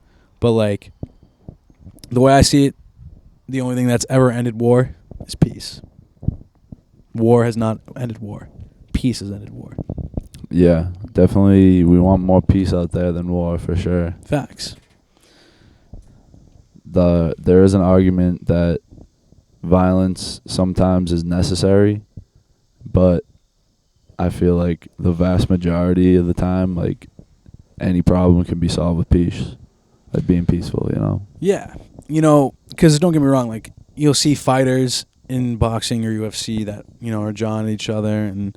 but, like, the way I see it, the only thing that's ever ended war is peace. War has not ended war. Peace has ended war. Yeah, definitely. We want more peace out there than war, for sure. Facts. There is an argument that violence sometimes is necessary, but I feel like the vast majority of the time, like, any problem can be solved with peace, like being peaceful, you know? Yeah. You know, because don't get me wrong, like, you'll see fighters in boxing or UFC that, you know, are jawing at each other and,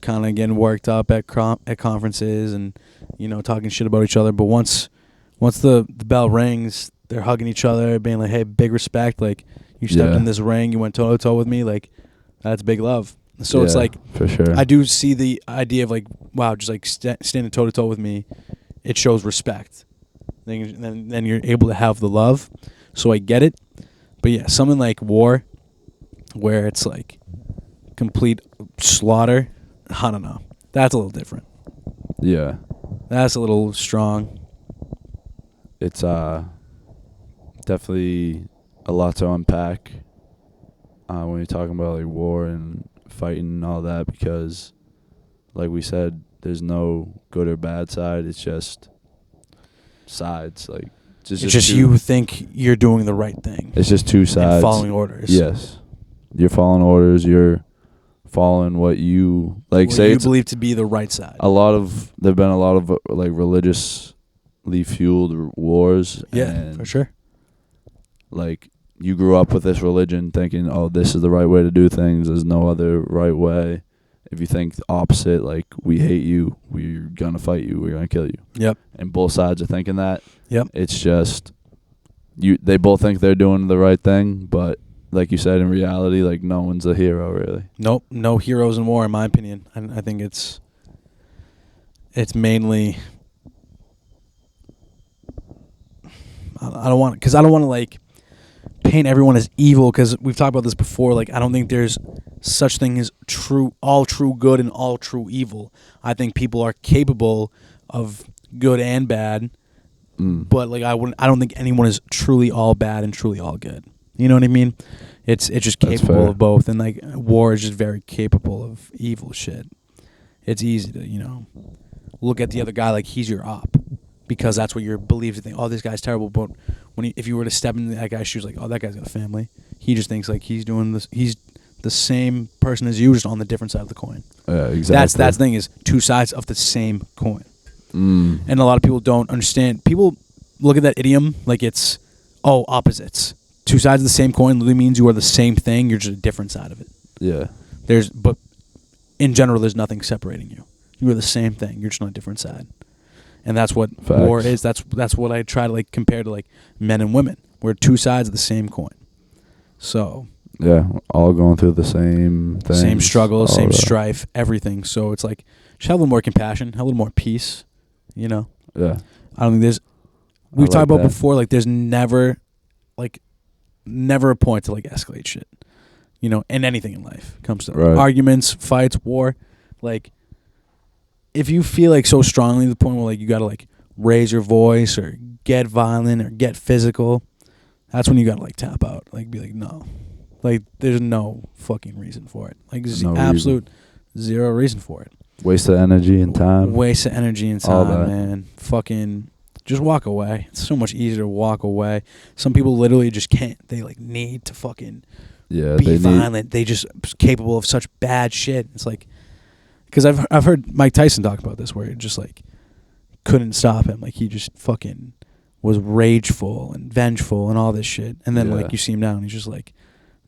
kind of getting worked up at conferences and, talking shit about each other. But once the bell rings, they're hugging each other, being like, hey, big respect. Like, you stepped in this ring, you went toe-to-toe with me. Like, that's big love. So it's like, for sure. I do see the idea of like, wow, just like standing toe-to-toe with me, it shows respect. Then you're able to have the love. So I get it. But yeah, something like war, where it's like complete slaughter, I don't know. That's a little different. Yeah. That's a little strong. It's definitely a lot to unpack when you're talking about like war and fighting and all that, because like we said, there's no good or bad side. It's just sides. Like It's just you think you're doing the right thing. It's just two sides. And following orders. Yes. You're following orders. You're following what you like. What you believe to be the right side. There've been a lot of like religiously fueled wars. Yeah, and for sure. Like, you grew up with this religion thinking, oh, this is the right way to do things. There's no other right way. If you think the opposite, like, we hate you, we're going to fight you, we're going to kill you. Yep. And both sides are thinking that. Yep. It's just, they both think they're doing the right thing, but like you said, in reality, like, no one's a hero, really. Nope. No heroes in war, in my opinion. I think it's mainly, I don't want to, like, paint everyone as evil, because we've talked about this before. Like, I don't think there's such thing as all true good and all true evil. I think people are capable of good and bad, but like I don't think anyone is truly all bad and truly all good. You know what I mean? It's just capable of both, and like war is just very capable of evil shit. It's easy to look at the other guy like he's your op, because that's what you're believed to think. Oh, this guy's terrible. But if you were to step into that guy's shoes, like, oh, that guy's got a family, he just thinks like he's doing this. He's the same person as you, just on the different side of the coin. Yeah, exactly. That's the thing, is two sides of the same coin. And a lot of people don't understand. People look at that idiom like it's opposites. Two sides of the same coin literally means you are the same thing. You're just a different side of it. Yeah. But in general, there's nothing separating you. You are the same thing. You're just on a different side. And that's what war is. That's what I try to like compare to like men and women. We're two sides of the same coin. So yeah, all going through the same thing. Same struggle, same strife, everything. So it's like, just have a little more compassion, have a little more peace, Yeah. I don't think there's, we've talked about before, like there's never a point to like escalate shit, in anything in life. It comes to arguments, fights, war. Like, if you feel like so strongly to the point where like you gotta like raise your voice or get violent or get physical, that's when you gotta like tap out. Like, be like, no. Like, there's no fucking reason for it. Like, absolute zero reason for it. Waste of energy and time. Man. Fucking just walk away. It's so much easier to walk away. Some people literally just can't. They like need to fucking be violent. They just capable of such bad shit. It's like, because I've heard Mike Tyson talk about this, where it just like couldn't stop him. Like, he just fucking was rageful and vengeful and all this shit. And then like you see him now and he's just like,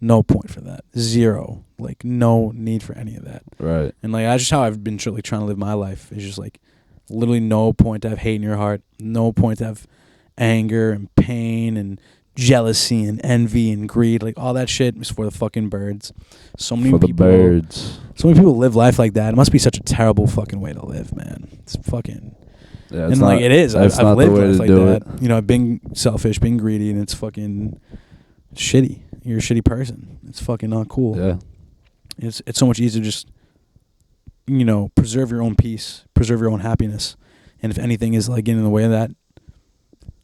no point for that. Zero. Like, no need for any of that. Right. And like, that's just how I've been truly trying to live my life. It's just like, literally no point to have hate in your heart. No point to have anger and pain and jealousy and envy and greed. Like, all that shit is for the fucking birds. So many people live life like that. It must be such a terrible fucking way to live, man. It's fucking... Yeah, and like, it is. I've lived life like that. I've been selfish, been greedy, and it's fucking shitty. You're a shitty person. It's fucking not cool. Yeah. It's so much easier to just, preserve your own peace, preserve your own happiness. And if anything is like getting in the way of that,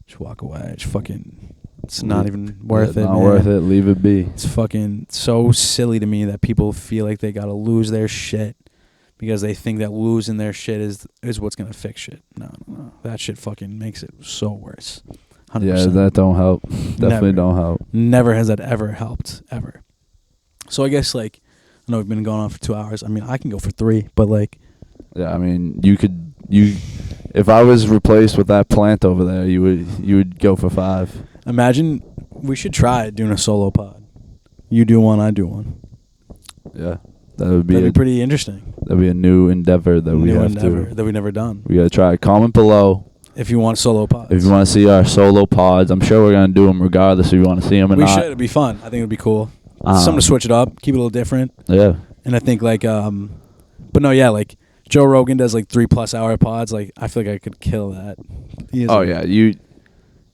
just walk away. It's fucking, it's not even worth it. Not worth it. Leave it be. It's fucking so silly to me that people feel like they gotta lose their shit because they think that losing their shit is what's gonna fix shit. No. That shit fucking makes it so worse. 100%. Yeah, that don't help. Definitely don't help. Never has that ever helped, ever. So I guess, like, I know we've been going on for 2 hours. I mean, I can go for 3, but like... Yeah, I mean, if I was replaced with that plant over there, you would go for 5. Imagine, we should try doing a solo pod. You do one, I do one. Yeah. That'd be pretty interesting. That'd be a new endeavor that we we've never done. We gotta try. Comment below if you want solo pods. if you want to see our solo pods. I'm sure we're gonna do them regardless if you want to see them or we not. should. It'd be fun. I think it'd be cool. Something to switch it up, keep it a little different. Yeah. And I think like, but no, yeah, like Joe Rogan does like 3+ hour pods. Like I feel like I could kill that. Yeah,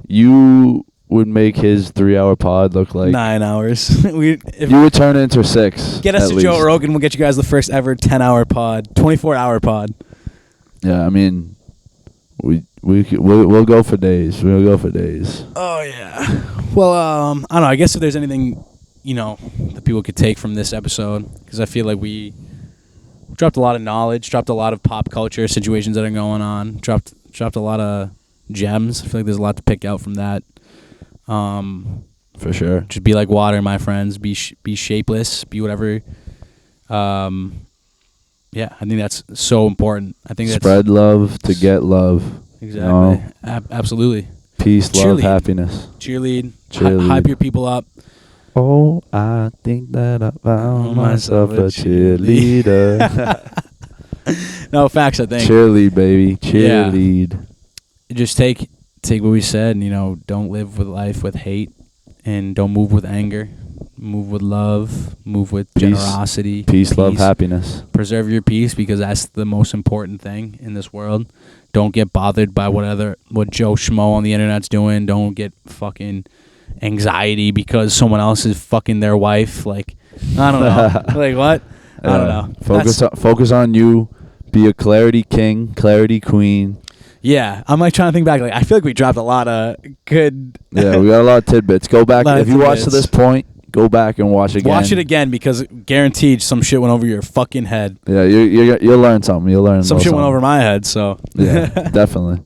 you would make his 3-hour pod look like 9 hours. You would turn it into 6. Get us at to least. Joe Rogan. We'll get you guys the first ever 10-hour pod, 24-hour pod. Yeah, I mean, we'll go for days. We'll go for days. Oh yeah. Well, I don't know. I guess if there's anything, that people could take from this episode, because I feel like we dropped a lot of knowledge, dropped a lot of pop culture situations that are going on, dropped a lot of gems. I feel like there's a lot to pick out from that. For sure. Just be like water, my friends. Be shapeless. Be whatever. Yeah, I think that's so important. I think that's spread love to get love. Exactly. Absolutely. Peace, love, happiness. Cheerlead. Hype your people up. Oh, I think that I found myself a cheerleader. No, facts, I think. Cheerlead, baby. Cheerlead. Yeah. Just take what we said, and, don't live with life with hate, and don't move with anger. Move with love. Move with generosity. Peace, love, happiness. Preserve your peace, because that's the most important thing in this world. Don't get bothered by what Joe Schmo on the internet's doing. Don't get fucking anxiety because someone else is fucking their wife. Like, I don't know. Like, what? I don't know. Focus on you. Be a clarity king, clarity queen. Yeah, I'm like trying to think back. Like, I feel like we dropped a lot of good. Yeah, we got a lot of tidbits. Go back if you watched to this point. Go back and watch again. Watch it again, because guaranteed some shit went over your fucking head. Yeah, you'll learn something. You'll learn some shit went over my head. So yeah, definitely.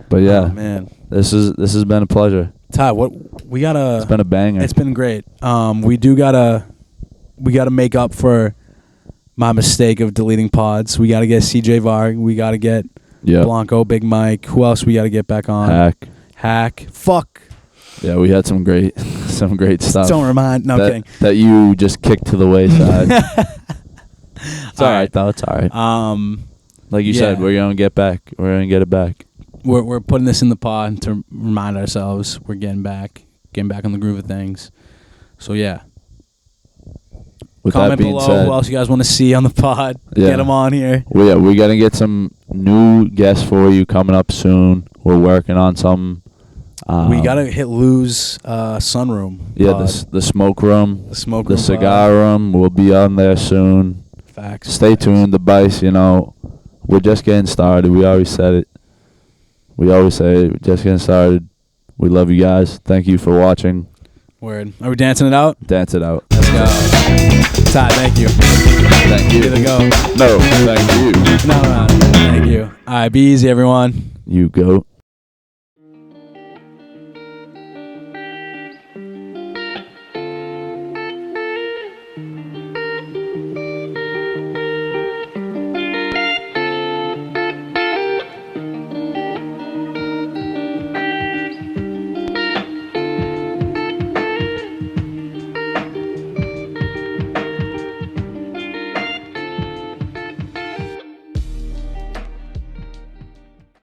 But yeah, man, this has been a pleasure. Ty, what we gotta? It's been a banger. It's been great. We gotta make up for my mistake of deleting pods. We gotta get CJ Varg. We gotta get Blanco, Big Mike. Who else we gotta get back on? Hack. Fuck. Yeah, we had some great stuff. Don't remind. No, I'm kidding. That you just kicked to the wayside. It's all right, though. It's all right. Like you said, we're gonna get back. We're gonna get it back. We're putting this in the pod to remind ourselves we're getting back on the groove of things. So yeah. Comment below who else you guys want to see on the pod. Yeah. Get them on here. We're gonna get some new guests for you coming up soon. We're working on some. We gotta hit Lou's sunroom. Yeah, the smoke room. The cigar room. We'll be on there soon. Facts. Stay tuned. The Bice, we're just getting started. We always said it. We always say it. We're just getting started. We love you guys. Thank you for watching. Word. Are we dancing it out? Dance it out. Let's go. Ty, thank you. Thank you. Here we go. No, thank you. No. Thank you. All right, be easy, everyone. You go.